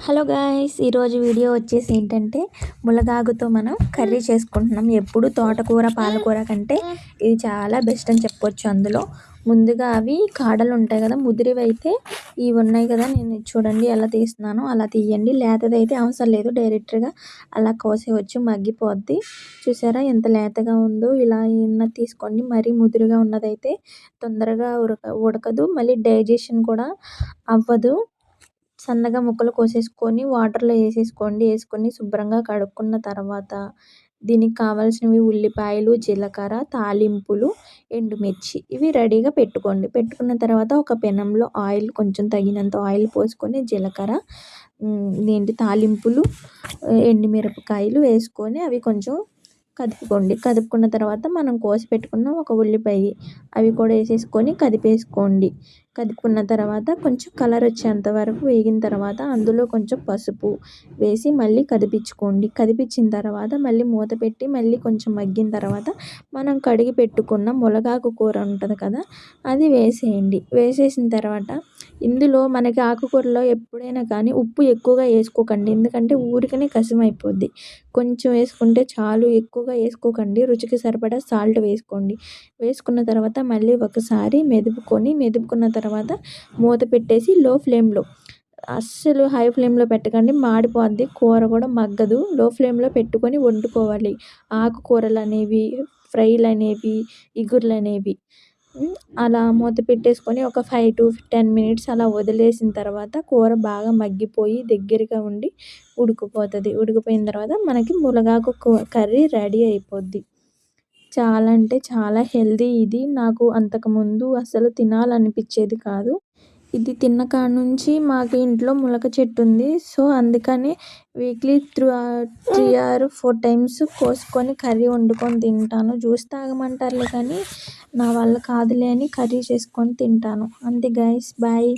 Hello guys, ఈరోజు video వచ్చేసి ఏంటంటే ములగాకుతో మనం కర్రీ చేసుకుంటున్నాం. ఎప్పుడు తోటకూర పాలకూర కంటే ఇది చాలా బెస్ట్ అని చెప్పొచ్చు. అందులో ముందుగా అవి కాడలు ఉంటాయి కదా, ముదిరివి అయితే ఇవి ఉన్నాయి కదా, నేను చూడండి ఎలా తీస్తున్నానో అలా తీయండి. లేతది అయితే అవసరం లేదు, డైరెక్ట్గా అలా కోసేయచ్చు, మగ్గిపోద్ది. చూసారా ఎంత లేతగా ఉందో. ఇలా ఉన్నది తీసుకోండి. మరీ ముదురుగా ఉన్నదైతే తొందరగా ఉడకదు, మళ్ళీ డైజెషన్ కూడా అవ్వదు. సన్నగా ముక్కలు కోసేసుకొని వాటర్లో వేసుకొని శుభ్రంగా కడుక్కున్న తర్వాత దీనికి కావాల్సినవి ఉల్లిపాయలు, జీలకర్ర, తాలింపులు, ఎండుమిర్చి ఇవి రెడీగా పెట్టుకోండి. పెట్టుకున్న తర్వాత ఒక పెనంలో ఆయిల్, కొంచెం తగినంత ఆయిల్ పోసుకొని జీలకర్ర, తాలింపులు, ఎండుమిరపకాయలు వేసుకొని అవి కొంచెం కదుపుకోండి. కదుపుకున్న తర్వాత మనం కోసి పెట్టుకున్న ఒక ఉల్లిపాయ అవి కూడా వేసేసుకొని కదిపేసుకోండి. కదుపుకున్న తర్వాత కొంచెం కలర్ వచ్చేంత వరకు వేగిన తర్వాత అందులో కొంచెం పసుపు వేసి మళ్ళీ కదిపించుకోండి. కదిపించిన తర్వాత మళ్ళీ మూత పెట్టి మళ్ళీ కొంచెం మగ్గిన తర్వాత మనం కడిగి పెట్టుకున్న ములగాకు కూర ఉంటుంది కదా, అది వేసేయండి. వేసేసిన తర్వాత ఇందులో మనకి ఆకుకూరలో ఎప్పుడైనా కానీ ఉప్పు ఎక్కువగా వేసుకోకండి, ఎందుకంటే ఊరికనే కసిమైపోద్ది. కొంచెం వేసుకుంటే చాలు, ఎక్కువగా వేసుకోకండి. రుచికి సరిపడా సాల్ట్ వేసుకోండి. వేసుకున్న తర్వాత మళ్ళీ ఒకసారి మెదుపుకున్న తర్వాత మూత పెట్టేసి లో ఫ్లేమ్లో, అస్సలు హై ఫ్లేమ్లో పెట్టకండి, మాడిపోద్ది, కూర కూడా మగ్గదు. లో ఫ్లేమ్లో పెట్టుకొని వండుకోవాలి ఆకుకూరలు అనేవి, ఫ్రైలు అనేవి, ఇగుర్లు అనేవి. అలా మూత పెట్టేసుకొని ఒక 5 to 10 minutes అలా వదిలేసిన తర్వాత కూర బాగా మగ్గిపోయి దగ్గరగా ఉండి ఉడికిపోతుంది. ఉడికిపోయిన తర్వాత మనకి ములగాకు కర్రీ రెడీ అయిపోద్ది. చాలా అంటే చాలా హెల్దీ ఇది. నాకు అంతకుముందు అసలు తినాలనిపించేది కాదు. ఇది తిన్న కాడ నుంచి మాకు ఇంట్లో ములగ చెట్టు ఉంది. సో అందుకని వీక్లీ 3 or 4 times కోసుకొని కర్రీ వండుకొని తింటాను. జ్యూస్ తాగమంటారులే కానీ నా వల్ల కాదులే అని కర్రీ చేసుకొని తింటాను. అంతే గైస్, బాయ్.